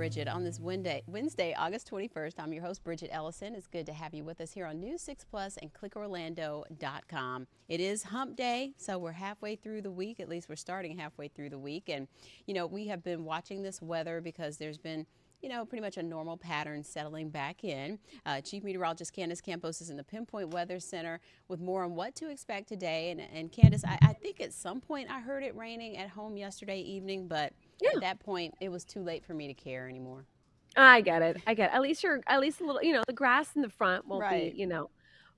Bridgett on this Wednesday, August 21st. I'm your host, Bridgett Ellison. It's good to have you with us here on News 6 Plus and clickorlando.com. It is hump day, so we're halfway through the week. At least we're starting halfway through the week. And, we have been watching this weather because there's been pretty much a normal pattern settling back in. Chief Meteorologist Candace Campos is in the Pinpoint Weather Center with more on what to expect today. And Candace, I think at some point I heard it raining at home yesterday evening, but at that point it was too late for me to care anymore. I get it. At least a little, the grass in the front won't Right. be,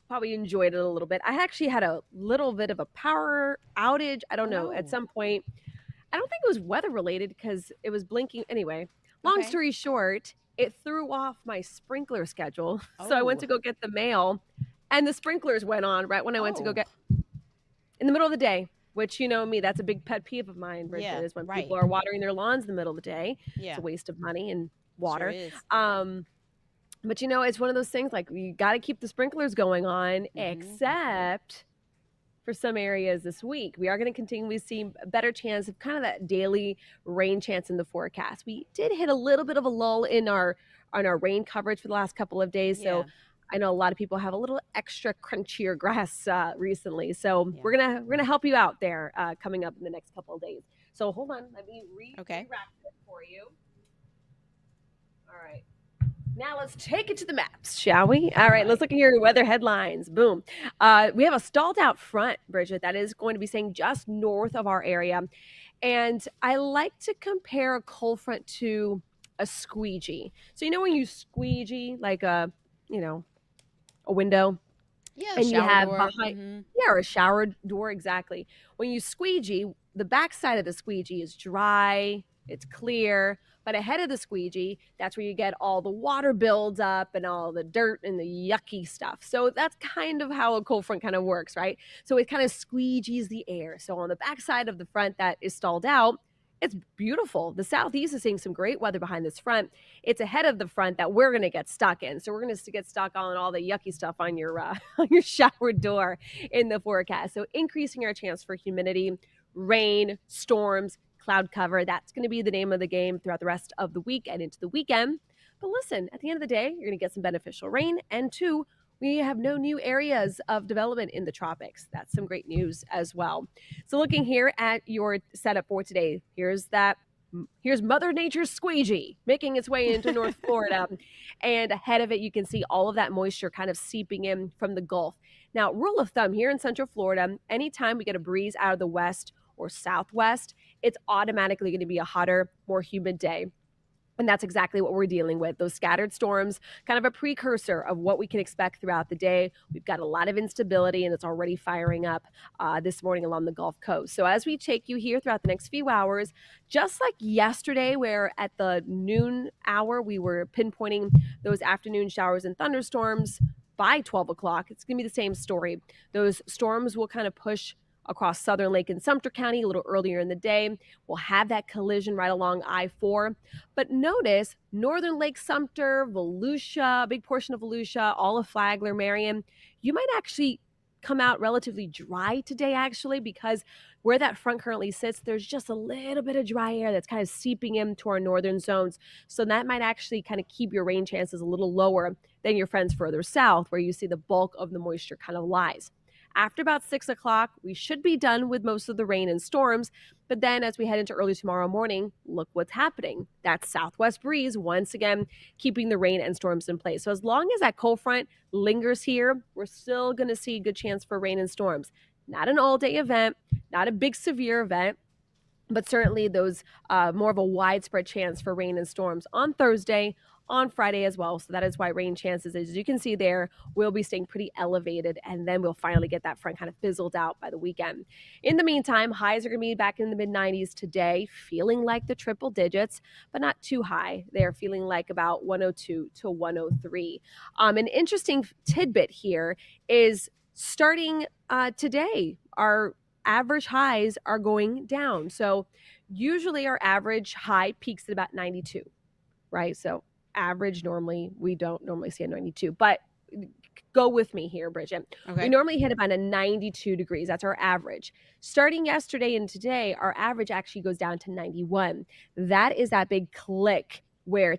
probably enjoyed it a little bit. I actually had a little bit of a power outage. I don't Oh know. At no. some point, I don't think it was weather related because it was blinking. Anyway, long Okay. story short, it threw off my sprinkler schedule. So I went Oh. to go get the mail and the sprinklers went on right when I went to go Oh. get in the middle of the day, which you know me, that's a big pet peeve of mine, Bridget, Yeah. is when Right. people are watering their lawns in the middle of the day. It's Yeah. a waste of money and Sure water. is. But it's one of those things like you got to keep the sprinklers going on, except for some areas this week. We are going to continue to see a better chance of kind of that daily rain chance in the forecast. We did hit a little bit of a lull in our rain coverage for the last couple of days. Yeah. So I know a lot of people have a little extra crunchier grass recently. So Yeah. we're gonna help you out there coming up in the next couple of days. So hold on, let me Okay. re-wrap it for you. All right. Now let's take it to the maps, shall we? All right, let's look at your weather headlines. Boom. We have a stalled out front, Bridget, that is going to be staying just north of our area. And I like to compare a cold front to a squeegee. So when you squeegee like a window, Yeah. and you Shower have door. behind, yeah, or a shower door, exactly. When you squeegee, the back side of the squeegee is dry, it's clear, but ahead of the squeegee, that's where you get all the water builds up and all the dirt and the yucky stuff. So that's kind of how a cold front kind of works, right? So it kind of squeegees the air. So on the back side of the front that is stalled out, it's beautiful. The southeast is seeing some great weather behind this front. It's ahead of the front that we're going to get stuck in. So we're going to get stuck on all the yucky stuff on your on your shower door in the forecast. So increasing our chance for humidity, rain, storms, cloud cover. That's going to be the name of the game throughout the rest of the week and into the weekend. But listen, at the end of the day, you're going to get some beneficial rain. And two, we have no new areas of development in the tropics. That's some great news as well. So looking here at your setup for today, here's Mother Nature's squeegee making its way into North Florida. And ahead of it, you can see all of that moisture kind of seeping in from the Gulf. Now, rule of thumb here in Central Florida, anytime we get a breeze out of the west or southwest, it's automatically going to be a hotter, more humid day. And that's exactly what we're dealing with. Those scattered storms, kind of a precursor of what we can expect throughout the day. We've got a lot of instability and it's already firing up this morning along the Gulf Coast. So as we take you here throughout the next few hours, just like yesterday, where at the noon hour, we were pinpointing those afternoon showers and thunderstorms by 12 o'clock, it's going to be the same story. Those storms will kind of push across southern Lake and Sumter County a little earlier in the day. We'll have that collision right along I-4. But notice northern Lake Sumter, Volusia, a big portion of Volusia, all of Flagler, Marion, you might actually come out relatively dry today, actually, because where that front currently sits, there's just a little bit of dry air that's kind of seeping into our northern zones. So that might actually kind of keep your rain chances a little lower than your friends further south, where you see the bulk of the moisture kind of lies. After about 6 o'clock, we should be done with most of the rain and storms. But then as we head into early tomorrow morning, look what's happening. That southwest breeze, once again, keeping the rain and storms in place. So as long as that cold front lingers here, we're still going to see a good chance for rain and storms. Not an all-day event, not a big severe event, but certainly those more of a widespread chance for rain and storms on Thursday, on Friday as well. So that is why rain chances, as you can see there, will be staying pretty elevated. And then we'll finally get that front kind of fizzled out by the weekend. In the meantime, highs are going to be back in the mid-90s today, feeling like the triple digits, but not too high. They're feeling like about 102 to 103. An interesting tidbit here is starting today, our average highs are going down. So usually our average high peaks at about 92, right? So average, normally we don't normally see a 92, but go with me here, Bridget. Okay. We normally hit about a 92 degrees. That's our average. Starting yesterday and today, our average actually goes down to 91. That is that big click where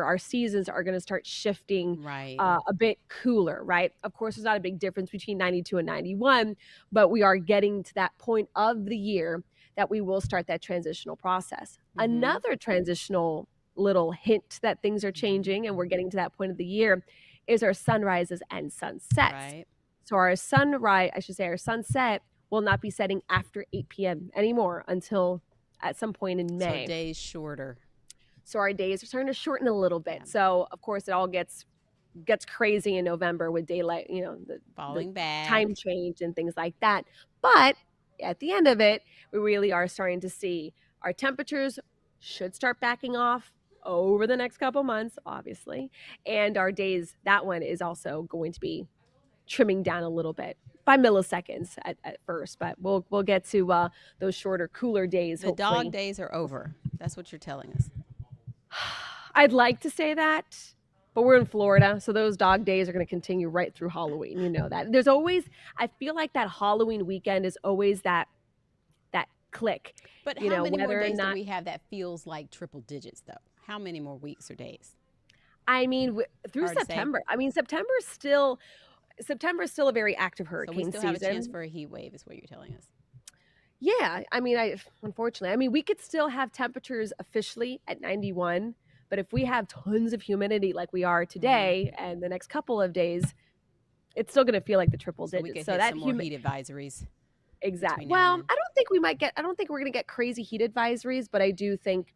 our seasons are going to start shifting Right. a bit cooler, right? Of course, there's not a big difference between 92 and 91, but we are getting to that point of the year that we will start that transitional process. Another transitional little hint that things are changing and we're getting to that point of the year is our sunrises and sunsets. Right. So our sunset will not be setting after 8 p.m. anymore until at some point in May. So days shorter. So our days are starting to shorten a little bit. Yeah. So of course it all gets crazy in November with daylight, the Falling back. time change and things like that. But at the end of it, we really are starting to see our temperatures should start backing off over the next couple months, obviously. And our days, that one is also going to be trimming down a little bit by milliseconds at first, but we'll get to those shorter, cooler days. The dog days are over. That's what you're telling us. I'd like to say that, but we're in Florida, so those dog days are going to continue right through Halloween. You know that. There's always, I feel like that Halloween weekend is always that click. But how many more days do we have that feels like triple digits, though? How many more weeks or days? I mean, through Hard to say. September. I mean, September is still a very active hurricane season. So we still have a chance for a heat wave, is what you're telling us. Yeah, I mean, unfortunately, we could still have temperatures officially at 91, but if we have tons of humidity like we are today and the next couple of days, it's still going to feel like the triple digits. We could so hit that some more heat advisories. Exactly. Well, I don't think we're going to get crazy heat advisories, but I do think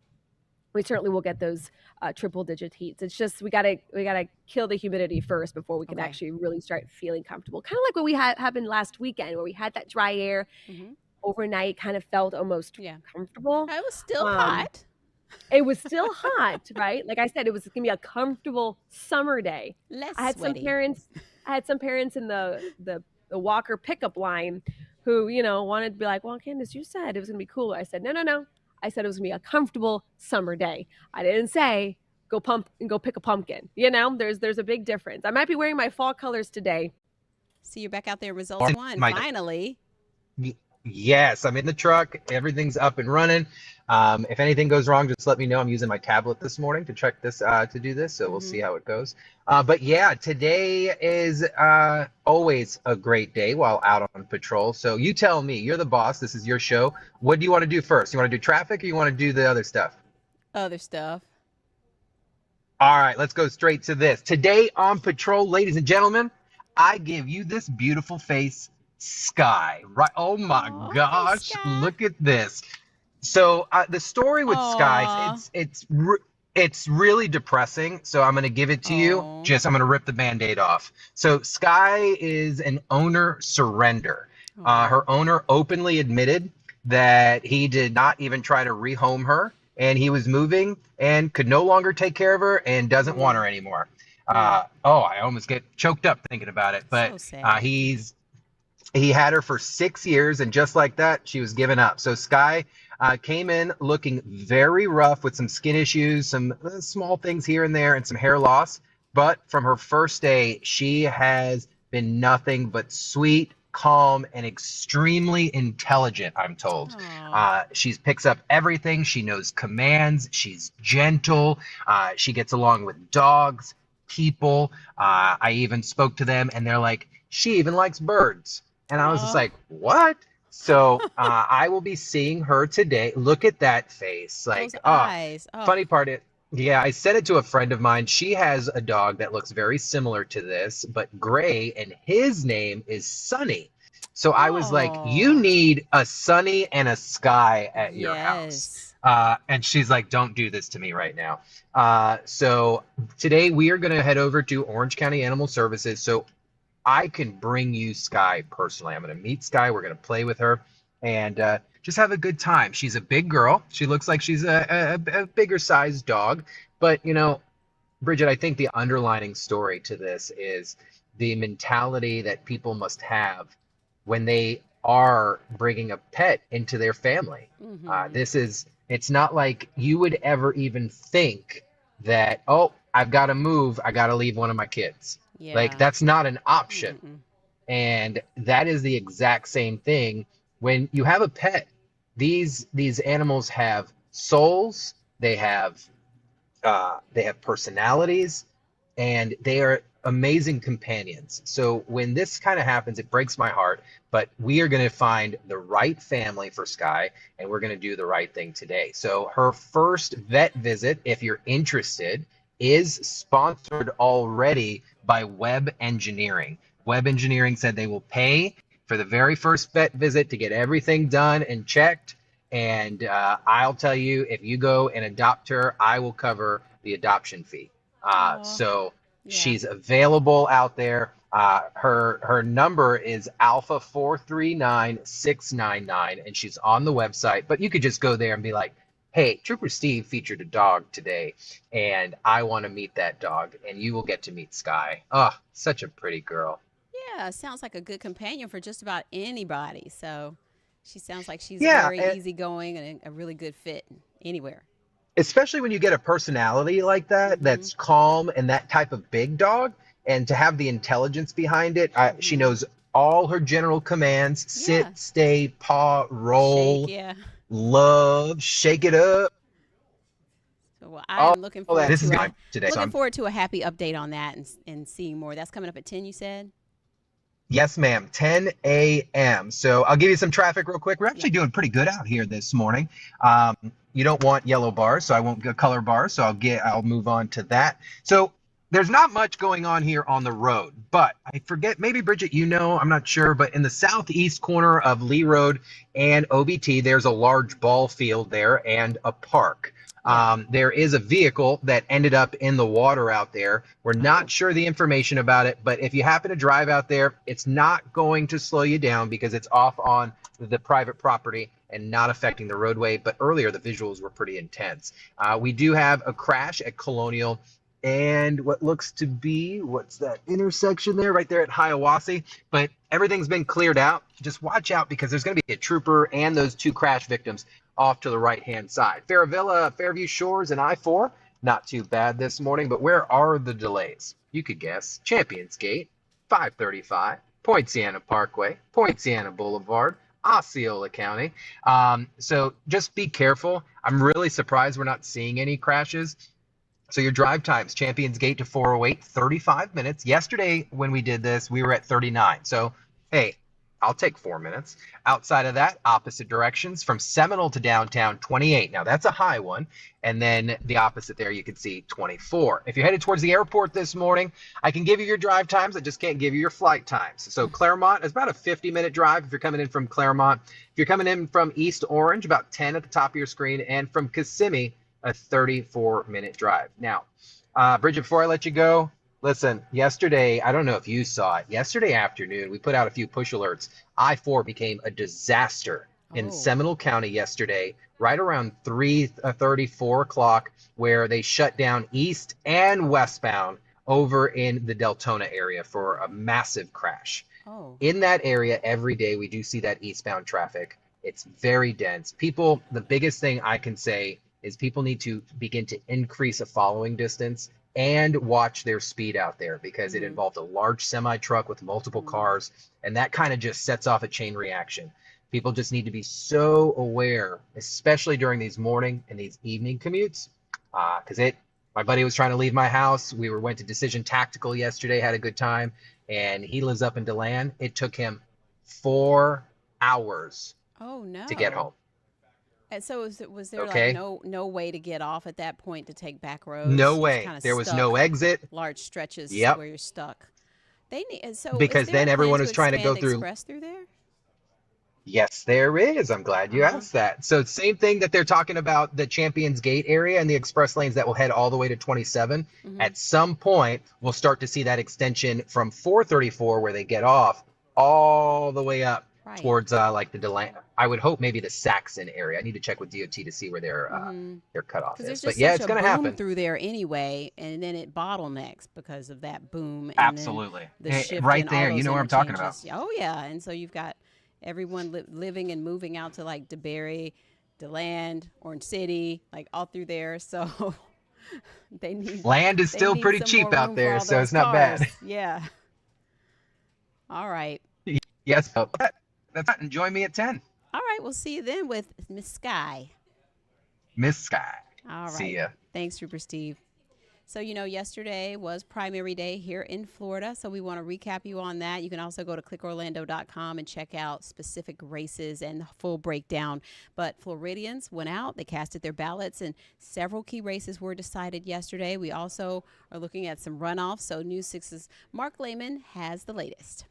we certainly will get those triple digit heats. It's just we gotta kill the humidity first before we can actually really start feeling comfortable. Kind of like what we had happened last weekend, where we had that dry air overnight. Kind of felt almost comfortable. It was still hot. It was still hot, right? Like I said, it was gonna be a comfortable summer day. Less I had sweaty. I had some parents in the Walker pickup line who wanted to be like, well, Candace, you said it was gonna be cool. I said no. I said it was gonna be a comfortable summer day. I didn't say go pick a pumpkin. There's a big difference. I might be wearing my fall colors today. See, you're back out there. Results one finally. Yes, I'm in the truck. Everything's up and running. If anything goes wrong, just let me know. I'm using my tablet this morning to check this to do this, so we'll see how it goes. But yeah, today is always a great day while out on patrol. So you tell me, you're the boss. This is your show. What do you want to do first? You want to do traffic or you want to do the other stuff? Other stuff. All right, let's go straight to this. Today on patrol, ladies and gentlemen, I give you this beautiful face, Sky. Right? Oh my gosh, look at this. So the story with Sky, it's really depressing. So I'm going to give it to you. I'm going to rip the Band-Aid off. So Sky is an owner surrender. Her owner openly admitted that he did not even try to rehome her, and he was moving and could no longer take care of her and doesn't want her anymore. I almost get choked up thinking about it. But he had her for 6 years, and just like that, she was given up. So Sky came in looking very rough with some skin issues, some small things here and there, and some hair loss. But from her first day, she has been nothing but sweet, calm, and extremely intelligent, I'm told. She picks up everything. She knows commands. She's gentle. She gets along with dogs, people. I even spoke to them, and they're like, she even likes birds. And I was just like, what? So I will be seeing her today. Look at that face. Like, those eyes. Funny part is, I sent it to a friend of mine. She has a dog that looks very similar to this, but gray, and his name is Sunny. So I was like, you need a Sunny and a Sky at your house. And she's like, don't do this to me right now. So today we are going to head over to Orange County Animal Services. So I can bring you Sky personally. I'm going to meet Sky. We're going to play with her and just have a good time. She's a big girl. She looks like she's a bigger sized dog. But, Bridgett, I think the underlining story to this is the mentality that people must have when they are bringing a pet into their family. It's not like you would ever even think that, I've got to move. I got to leave one of my kids. Like, that's not an option. And that is the exact same thing when you have a pet. These animals have souls, they have They have personalities, and they are amazing companions. So when this kind of happens, it breaks my heart, but we are going to find the right family for Sky, and we're going to do the right thing today. So her first vet visit, if you're interested, is sponsored already by Web Engineering. Web Engineering said they will pay for the very first vet visit to get everything done and checked. And I'll tell you, if you go and adopt her, I will cover the adoption fee. Oh, So yeah. she's available out there. Her number is Alpha 439699, and she's on the website. But you could just go there and be like, "Hey, Trooper Steve featured a dog today, and I want to meet that dog," and you will get to meet Sky. Oh, such a pretty girl. Yeah, sounds like a good companion for just about anybody. So she sounds like she's Yeah, very easygoing and a really good fit anywhere. especially when you get a personality like that Mm-hmm. that's calm and that type of big dog, and to have the intelligence behind it. She Mm-hmm. knows all her general commands: sit, Yeah. stay, paw, Shake, roll, yeah. love, shake it up, So, well, I all am looking that. forward This is to going today, so looking I'm forward to a happy update on that and seeing more. That's coming up at 10, you said? yes, ma'am. 10 a.m. So I'll give you some traffic real quick. We're Yeah. actually doing pretty good out here this morning. Um, you don't want yellow bars, so I won't go color bars. So I'll move on to that. So there's not much going on here on the road, but I forget, maybe Bridget, I'm not sure, but in the southeast corner of Lee Road and OBT, there's a large ball field there and a park. Yeah. There is a vehicle that ended up in the water out there. We're Oh. not sure the information about it, but if you happen to drive out there, it's not going to slow you down because it's off on the private property and not affecting the roadway. But earlier, the visuals were pretty intense. We do have a crash at Colonial and what looks to be, what's that intersection there, right there at Hiawassee. But everything's been cleared out. Just watch out because there's going to be a trooper and those two crash victims off to the right-hand side. Fairvilla, Fairview Shores, and I-4, not too bad this morning, but where are the delays? You could guess. Champions Gate, 535, Poinciana Parkway, Poinciana Boulevard, Osceola County. So just be careful. I'm really surprised we're not seeing any crashes. So your drive times, Champions Gate to 408, 35 minutes. Yesterday when we did this, we were at 39. So, hey, I'll take 4 minutes. Outside of that, opposite directions from Seminole to downtown, 28. Now that's a high one. And then the opposite there, you can see 24. If you're headed towards the airport this morning, I can give you your drive times. I just can't give you your flight times. So Claremont is about a 50-minute drive if you're coming in from Claremont. If you're coming in from East Orange, about 10 at the top of your screen. And from Kissimmee, a 34-minute drive. Now, Bridget, before I let you go, listen, yesterday, I don't know if you saw it, yesterday afternoon, we put out a few push alerts. I-4 became a disaster in Oh. Seminole County yesterday, right around 3:30, 4 o'clock, where they shut down east and westbound over in the Deltona area for a massive crash. Oh. In that area, every day, we do see that eastbound traffic. It's very dense. People, the biggest thing I can say is people need to begin to increase a following distance and watch their speed out there because it Mm-hmm. involved a large semi truck with multiple Mm-hmm. cars, and that kind of just sets off a chain reaction. People just need to be so aware, especially during these morning and these evening commutes, because my buddy was trying to leave my house. Went to Decision Tactical yesterday, had a good time, and he lives up in DeLand. It took him 4 hours Oh to get no. home. And so was there like Okay. no way to get off at that point to take back No roads? Just way. kind of There was no stuck, exit. large stretches Yep. where you're stuck. They need, and so is Because there a then plan everyone to was trying to go expand through. express through there? Yes, there is. I'm glad you Uh-huh. asked that. So same thing that they're talking about the Champions Gate area and the express lanes that will head all the way to 27. Mm-hmm. At some point, we'll start to see that extension from 434 where they get off all the way up Right. towards like the DeLand. I would hope maybe the Saxon area. I need to check with DOT to see where Mm-hmm. their cutoff Because there's is. But just yeah, such it's a going to boom happen. through there anyway, and then it bottlenecks because of that boom, and then Absolutely. the shift Right in all there. You those know what I'm talking about. interchanges. Oh yeah, and so you've got everyone living and moving out to like DeBerry, DeLand, Orange City, like all through there. So they need Land is they still need pretty some cheap more out room for there, all so those it's not cars. bad. Yeah. All right. Yes. That's it. And join me at 10. All right. We'll see you then with Miss Sky. Miss Sky. All right. See ya. Thanks, Trooper Steve. So, yesterday was primary day here in Florida. So we want to recap you on that. You can also go to clickorlando.com and check out specific races and the full breakdown. But Floridians went out, they casted their ballots, and several key races were decided yesterday. We also are looking at some runoffs. So News 6's Mark Lehman has the latest.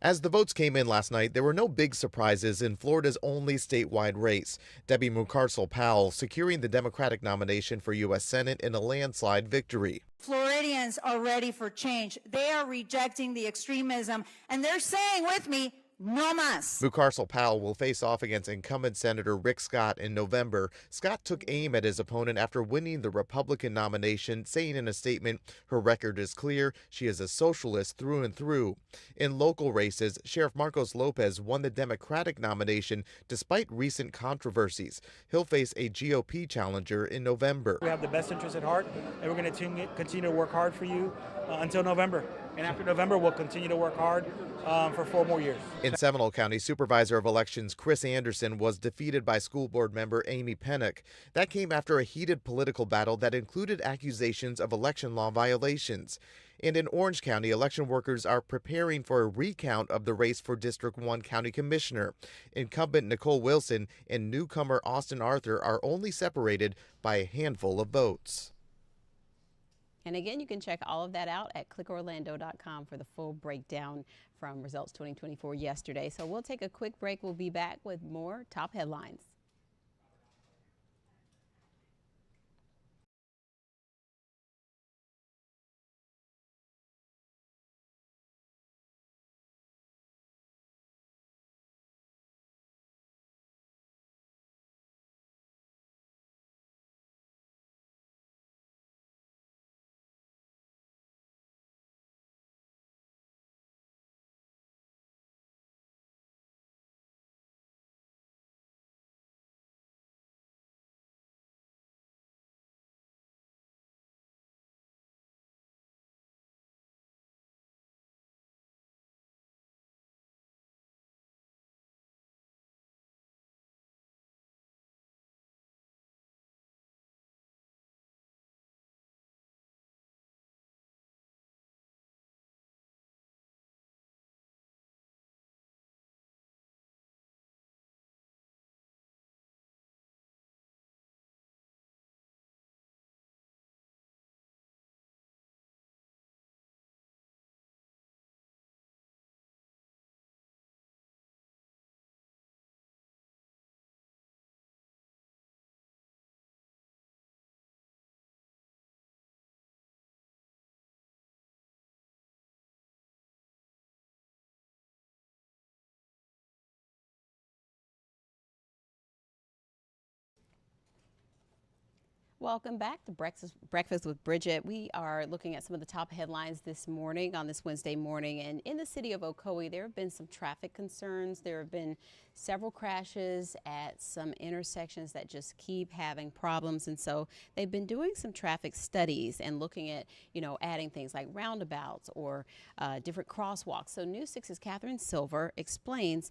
As the votes came in last night, there were no big surprises in Florida's only statewide race. Debbie Mucarsel-Powell securing the Democratic nomination for U.S. Senate in a landslide victory. Floridians are ready for change. They are rejecting the extremism, and they're saying with me, no mas. Mucarsel-Powell will face off against incumbent Senator Rick Scott in November. Scott took aim at his opponent after winning the Republican nomination, saying in a statement, her record is clear, she is a socialist through and through. In local races, Sheriff Marcos Lopez won the Democratic nomination despite recent controversies. He'll face a GOP challenger in November. We have the best interest at heart, and we're going to continue to work hard for you until November. And after November, we'll continue to work hard for 4 more years. In Seminole County, Supervisor of Elections Chris Anderson was defeated by school board member Amy Pennock. That came after a heated political battle that included accusations of election law violations. And in Orange County, election workers are preparing for a recount of the race for District 1 County Commissioner. Incumbent Nicole Wilson and newcomer Austin Arthur are only separated by a handful of votes. And again, you can check all of that out at clickorlando.com for the full breakdown from results 2024 yesterday. So we'll take a quick break. We'll be back with more top headlines. Welcome back to Breakfast with Bridgett. We are looking at some of the top headlines this morning on this Wednesday morning. And in the city of Ocoee, there have been some traffic concerns. There have been several crashes at some intersections that just keep having problems. And so they've been doing some traffic studies and looking at, adding things like roundabouts or different crosswalks. So News 6's Catherine Silver explains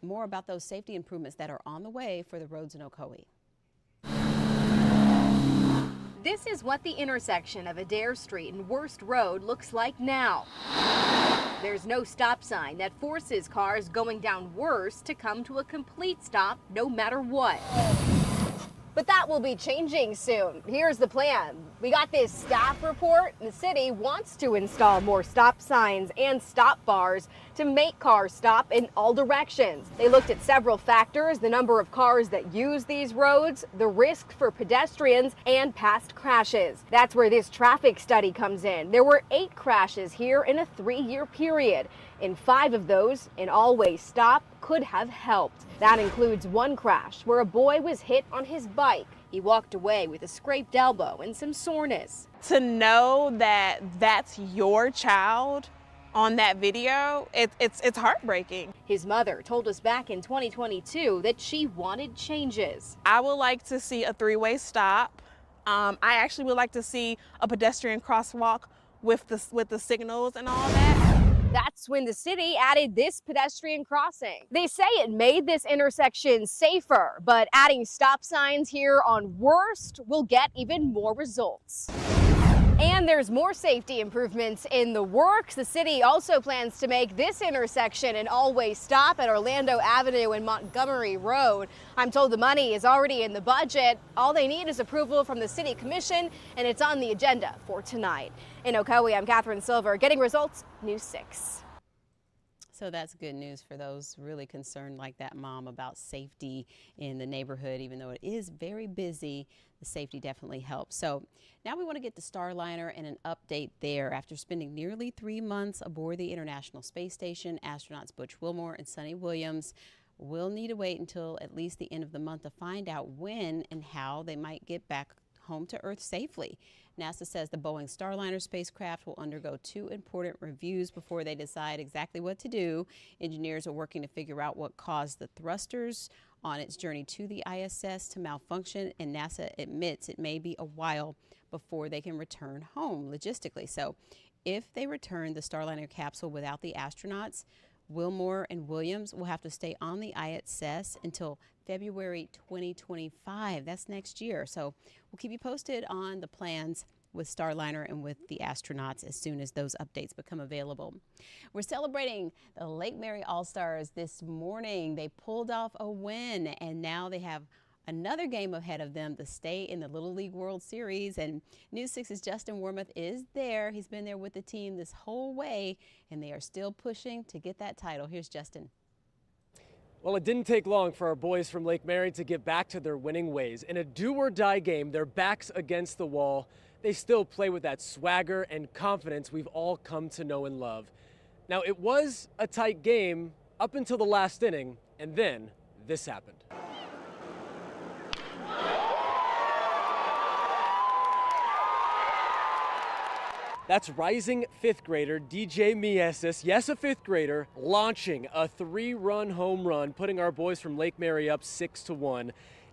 more about those safety improvements that are on the way for the roads in Ocoee. This is what the intersection of Adair Street and Worst Road looks like now. There's no stop sign that forces cars going down Worst to come to a complete stop no matter what. But that will be changing soon. Here's the plan. We got this staff report. The city wants to install more stop signs and stop bars to make cars stop in all directions. They looked at several factors: the number of cars that use these roads, the risk for pedestrians, and past crashes. That's where this traffic study comes in. There were 8 crashes here in a 3-year period. In 5 of those, an all-way stop could have helped. That includes one crash where a boy was hit on his bike. He walked away with a scraped elbow and some soreness. To know that that's your child on that video, it's heartbreaking. His mother told us back in 2022 that she wanted changes. I would like to see a 3-way stop. I actually would like to see a pedestrian crosswalk with the signals and all that. That's when the city added this pedestrian crossing. They say it made this intersection safer, but adding stop signs here on Worst will get even more results. And there's more safety improvements in the works. The city also plans to make this intersection an all-way stop at Orlando Avenue and Montgomery Road. I'm told the money is already in the budget. All they need is approval from the city commission, and it's on the agenda for tonight. In Ocoee, I'm Catherine Silver, getting results, News 6. So that's good news for those really concerned like that mom about safety in the neighborhood. Even though it is very busy, the safety definitely helps. So now we want to get to Starliner and an update there. After spending nearly 3 months aboard the International Space Station, astronauts Butch Wilmore and Sonny Williams will need to wait until at least the end of the month to find out when and how they might get back home to Earth safely. NASA says the Boeing Starliner spacecraft will undergo 2 important reviews before they decide exactly what to do. Engineers are working to figure out what caused the thrusters on its journey to the ISS to malfunction, and NASA admits it may be a while before they can return home logistically. So if they return the Starliner capsule without the astronauts, Wilmore and Williams will have to stay on the ISS until February 2025. That's next year. So we'll keep you posted on the plans with Starliner and with the astronauts as soon as those updates become available. We're celebrating the Lake Mary All-Stars this morning. They pulled off a win, and now they have another game ahead of them to stay in the Little League World Series. And News 6's Justin Wormuth is there. He's been there with the team this whole way, and they are still pushing to get that title. Here's Justin. Well, it didn't take long for our boys from Lake Mary to get back to their winning ways. In a do-or-die game, their backs against the wall, they still play with that swagger and confidence we've all come to know and love. Now, it was a tight game up until the last inning, and then this happened. That's rising 5th grader DJ Miesis, yes, a 5th grader, launching a 3-run home run, putting our boys from Lake Mary up 6-1.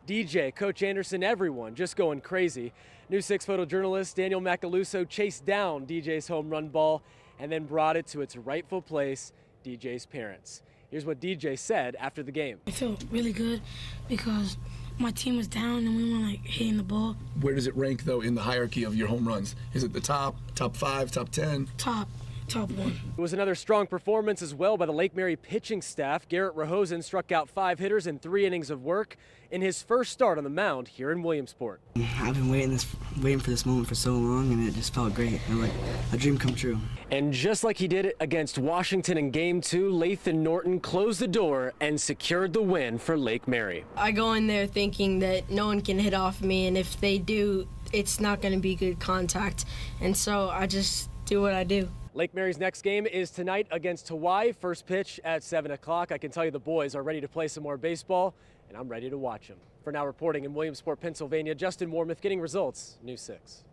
DJ, Coach Anderson, everyone just going crazy. News 6 photojournalist Daniel Macaluso chased down DJ's home run ball and then brought it to its rightful place, DJ's parents. Here's what DJ said after the game. I feel really good because my team was down and we weren't hitting the ball. Where does it rank though in the hierarchy of your home runs? Is it the top 5, top 10? Top 1. It was another strong performance as well by the Lake Mary pitching staff. Garrett Rahosen struck out 5 hitters in 3 innings of work in his first start on the mound here in Williamsport. I've been waiting for this moment for so long, and it just felt great. Like a dream come true. And just like he did it against Washington in Game 2, Lathan Norton closed the door and secured the win for Lake Mary. I go in there thinking that no one can hit off me, and if they do, it's not going to be good contact. And so I just do what I do. Lake Mary's next game is tonight against Hawaii. First pitch at 7 o'clock. I can tell you the boys are ready to play some more baseball, and I'm ready to watch them. For now, reporting in Williamsport, Pennsylvania, Justin Wormuth, getting results, News 6.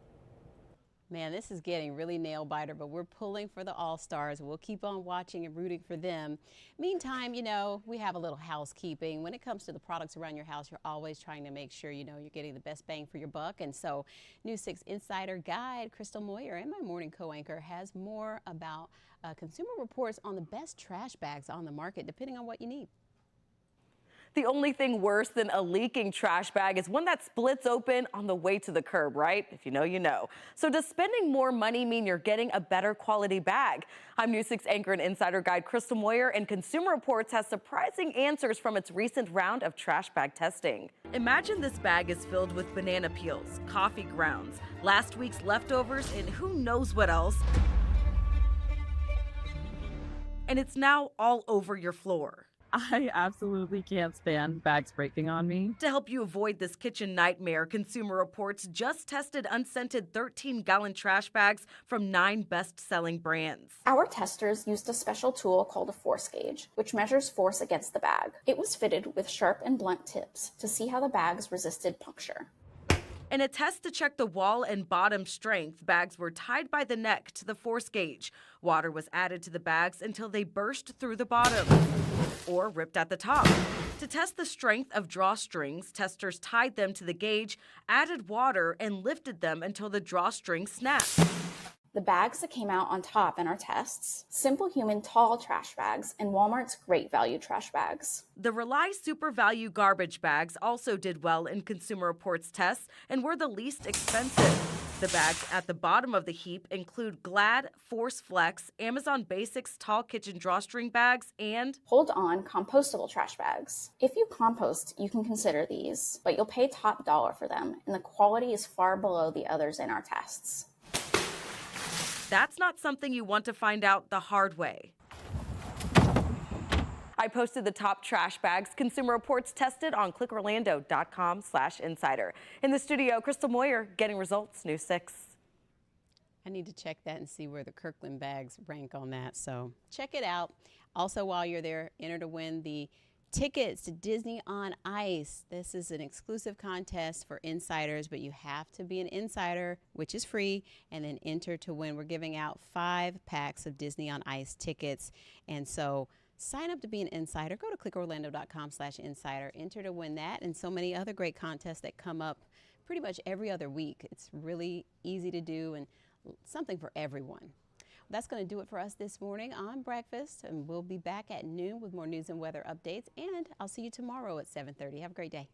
Man, this is getting really nail-biter, but we're pulling for the All-Stars. We'll keep on watching and rooting for them. Meantime, you know, we have a little housekeeping. When it comes to the products around your house, you're always trying to make sure, you know, you're getting the best bang for your buck. And so News 6 Insider Guide, Crystal Moyer, and my morning co-anchor has more about Consumer Reports on the best trash bags on the market, depending on what you need. The only thing worse than a leaking trash bag is one that splits open on the way to the curb, right? If you know, you know. So does spending more money mean you're getting a better quality bag? I'm News 6 anchor and insider guide Crystal Moyer, and Consumer Reports has surprising answers from its recent round of trash bag testing. Imagine this bag is filled with banana peels, coffee grounds, last week's leftovers, and who knows what else. And it's now all over your floor. I absolutely can't stand bags breaking on me. To help you avoid this kitchen nightmare, Consumer Reports just tested unscented 13-gallon trash bags from 9 best-selling brands. Our testers used a special tool called a force gauge, which measures force against the bag. It was fitted with sharp and blunt tips to see how the bags resisted puncture. In a test to check the wall and bottom strength, bags were tied by the neck to the force gauge. Water was added to the bags until they burst through the bottom or ripped at the top. To test the strength of drawstrings, testers tied them to the gauge, added water, and lifted them until the drawstring snapped. The bags that came out on top in our tests: Simple Human tall trash bags and Walmart's Great Value trash bags. The Rely Super Value garbage bags also did well in Consumer Reports tests and were the least expensive. The bags at the bottom of the heap include Glad, Force Flex, Amazon Basics tall kitchen drawstring bags, and Hold On compostable trash bags. If you compost, you can consider these, but you'll pay top dollar for them, and the quality is far below the others in our tests. That's not something you want to find out the hard way. I posted the top trash bags Consumer Reports tested on clickorlando.com/insider. In the studio, Crystal Moyer getting results, News 6. I need to check that and see where the Kirkland bags rank on that, so check it out. Also, while you're there, enter to win the tickets to Disney on Ice. This is an exclusive contest for insiders, but you have to be an insider, which is free, and then enter to win. We're giving out 5 packs of Disney on Ice tickets, and so sign up to be an insider. Go to clickorlando.com/insider. Enter to win that and so many other great contests that come up pretty much every other week. It's really easy to do and something for everyone. That's going to do it for us this morning on Breakfast, and we'll be back at noon with more news and weather updates, and I'll see you tomorrow at 7:30. Have a great day.